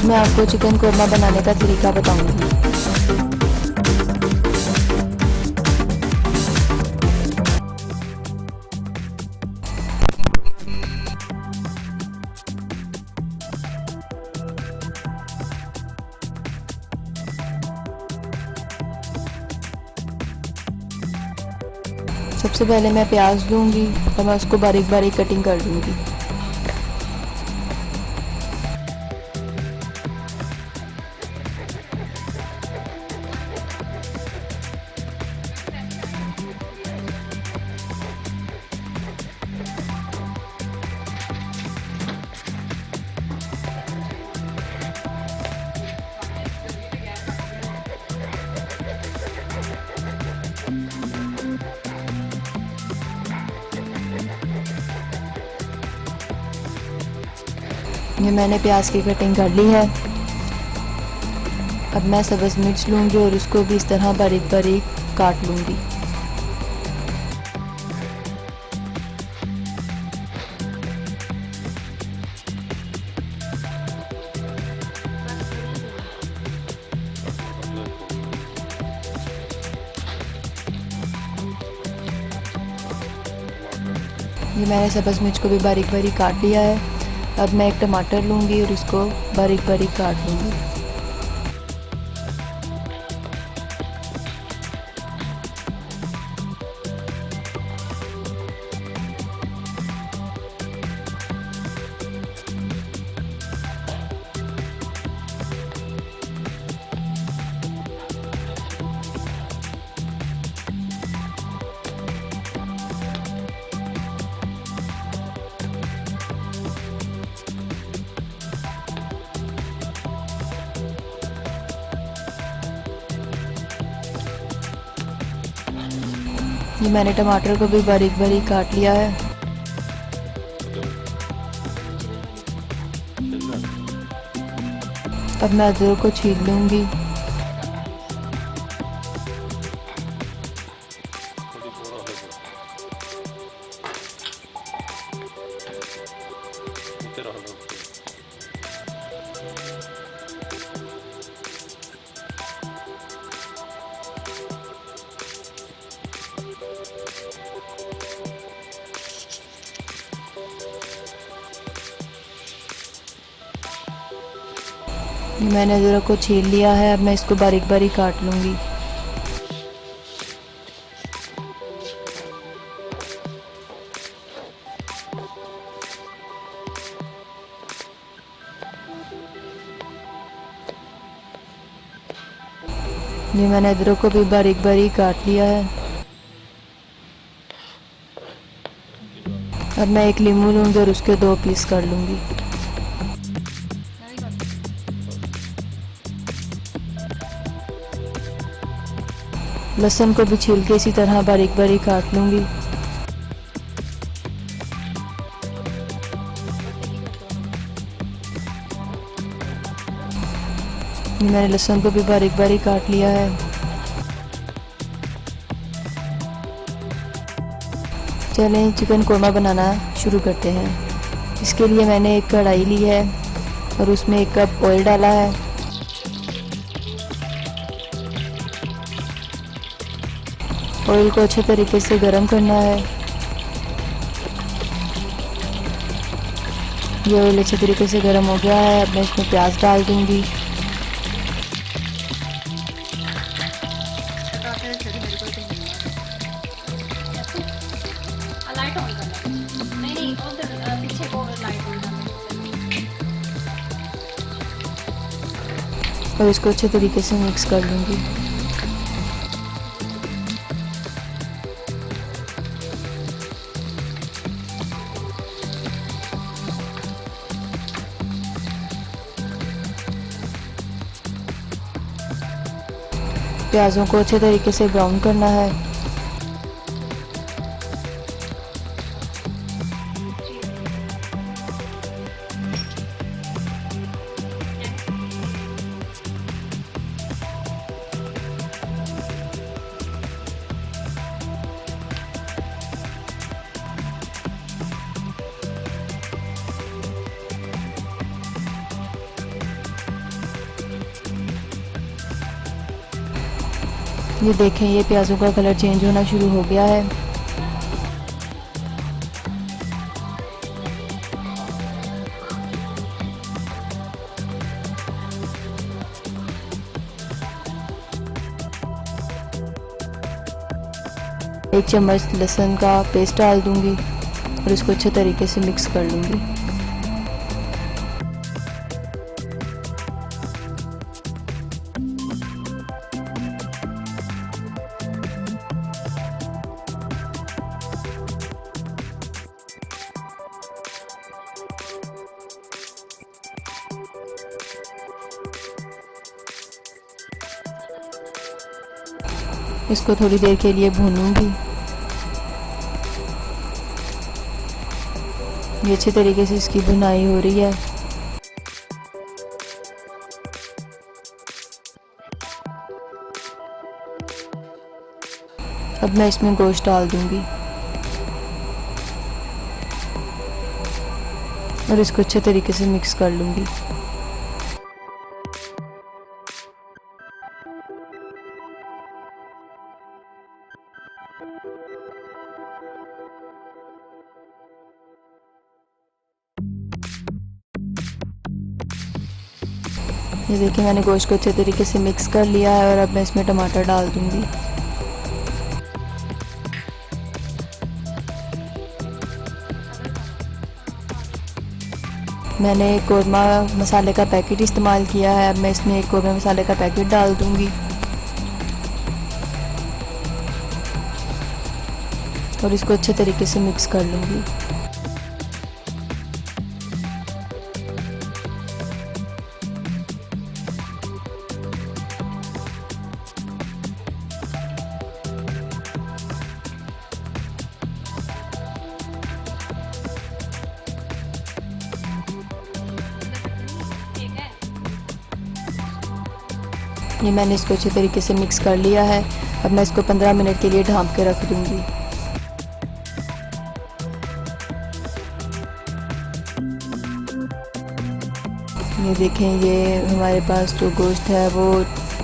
आज मैं आपको चिकन कोरमा बनाने का तरीका बताऊंगी। सबसे पहले मैं प्याज लूँगी और मैं उसको बारीक बारीक कटिंग कर लूँगी। ये मैंने प्याज की कटिंग कर ली है। अब मैं सब्ज़ मिर्च लूँगी और उसको भी इस तरह बारीक बारीक काट लूँगी। ये मैंने सब्ज़ मिर्च को भी बारीक बारीक काट लिया है। अब मैं एक टमाटर लूँगी और इसको बारीक बारीक काट लूँगी। ये मैंने टमाटर को भी बारीक बारीक काट लिया है। अब मैं अदरक को छील लूँगी। मैंने अदरक को छील लिया है। अब मैं इसको बारीक बारीक काट लूँगी। ये मैंने अदरक को भी बारीक बारीक काट लिया है। अब मैं एक नींबू लूँगी और उसके 2 पीस कर लूँगी। लहसुन को भी छील के इसी तरह बारीक बारीक काट लूँगी। मैंने लहसुन को भी बारीक बारीक काट लिया है। चलें चिकन कोरमा बनाना शुरू करते हैं। इसके लिए मैंने एक कढ़ाई ली है और उसमें 1 कप ऑयल डाला है। ऑयल को अच्छे तरीके से गरम करना है। ये ऑयल अच्छे तरीके से गरम हो गया है। अब मैं इसमें प्याज डाल दूंगी। और इसको अच्छे तरीके से मिक्स कर लूंगी। प्याज़ों को अच्छे तरीके से ब्राउन करना है। ये देखें, ये प्याज़ों का कलर चेंज होना शुरू हो गया है। एक चम्मच लहसुन का पेस्ट डाल दूंगी और इसको अच्छे तरीके से मिक्स कर लूँगी। इसको थोड़ी देर के लिए भूनूंगी। ये अच्छे तरीके से इसकी भुनाई हो रही है। अब मैं इसमें गोश्त डाल दूंगी और इसको अच्छे तरीके से मिक्स कर लूंगी। ये देखिए, मैंने गोश्त को अच्छे तरीके से मिक्स कर लिया है और अब मैं इसमें टमाटर डाल दूंगी। मैंने कोरमा मसाले का पैकेट इस्तेमाल किया है। अब मैं इसमें एक कोरमा मसाले का पैकेट डाल दूंगी और इसको अच्छे तरीके से मिक्स कर लूंगी। ये मैंने इसको अच्छे तरीके से मिक्स कर लिया है। अब मैं इसको 15 मिनट के लिए ढाँप के रख दूंगी। ये देखें, ये हमारे पास जो गोश्त है वो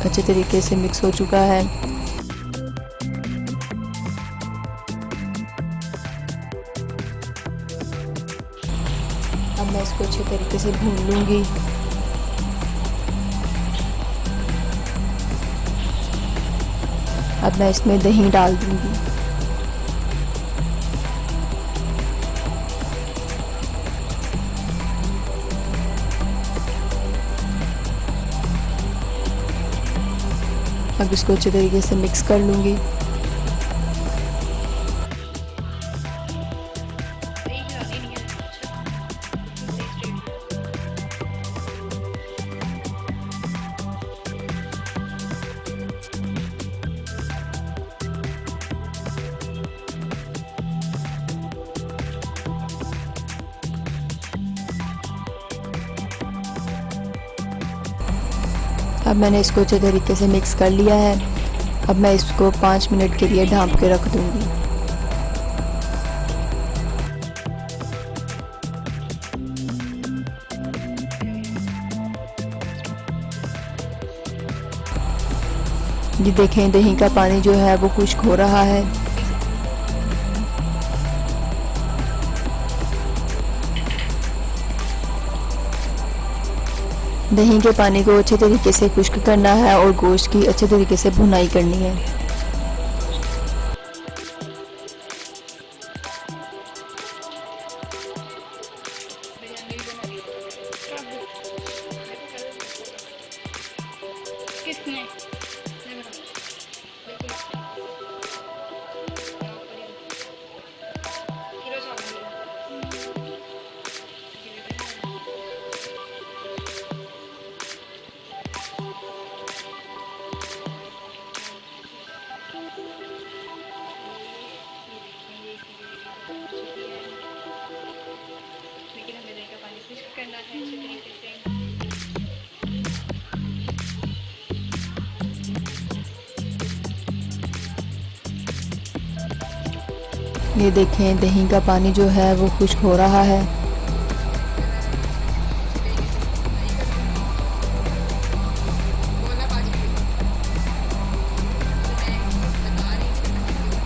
अच्छे तरीके से मिक्स हो चुका है। अब मैं इसको अच्छे तरीके से भून लूँगी। अब मैं इसमें दही डाल दूंगी। अब इसको अच्छे तरीके से मिक्स कर लूंगी। अब मैंने इसको अच्छे तरीके से मिक्स कर लिया है। अब मैं इसको 5 मिनट के लिए ढाँप के रख दूंगी। ये देखें, दही का पानी जो है वो खुश्क हो रहा है। दही के पानी को अच्छे तरीके से खुश्क करना है और गोश्त की अच्छे तरीके से भुनाई करनी है। ये देखें, दही का पानी जो है वो खुश्क हो रहा है।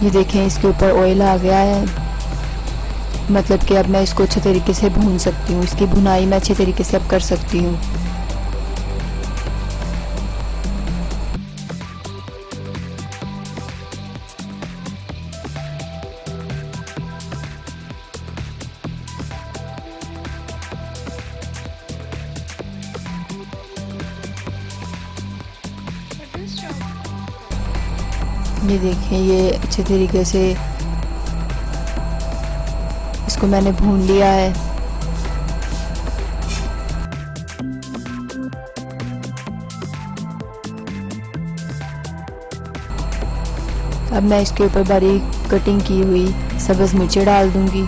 ये देखें इसके ऊपर ऑयल आ गया है, मतलब कि अब मैं इसको अच्छे तरीके से भून सकती हूँ। इसकी भुनाई मैं अच्छे तरीके से अब कर सकती हूँ। ये देखें ये अच्छे तरीके से इसको मैंने भून लिया है। अब मैं इसके ऊपर बारीक कटिंग की हुई सब्ज़ मिर्चें डाल दूंगी।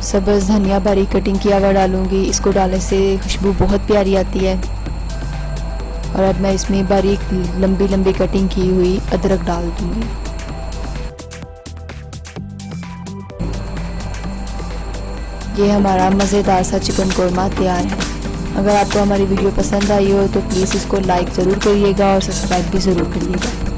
सब्ज़ धनिया बारीक कटिंग किया हुआ डालूंगी। इसको डालने से खुशबू बहुत प्यारी आती है। और अब मैं इसमें बारीक लंबी लंबी कटिंग की हुई अदरक डाल दूंगी। ये हमारा मज़ेदार सा चिकन कोरमा तैयार है। अगर आपको हमारी वीडियो पसंद आई हो तो प्लीज़ इसको लाइक ज़रूर करिएगा और सब्सक्राइब भी ज़रूर करिएगा।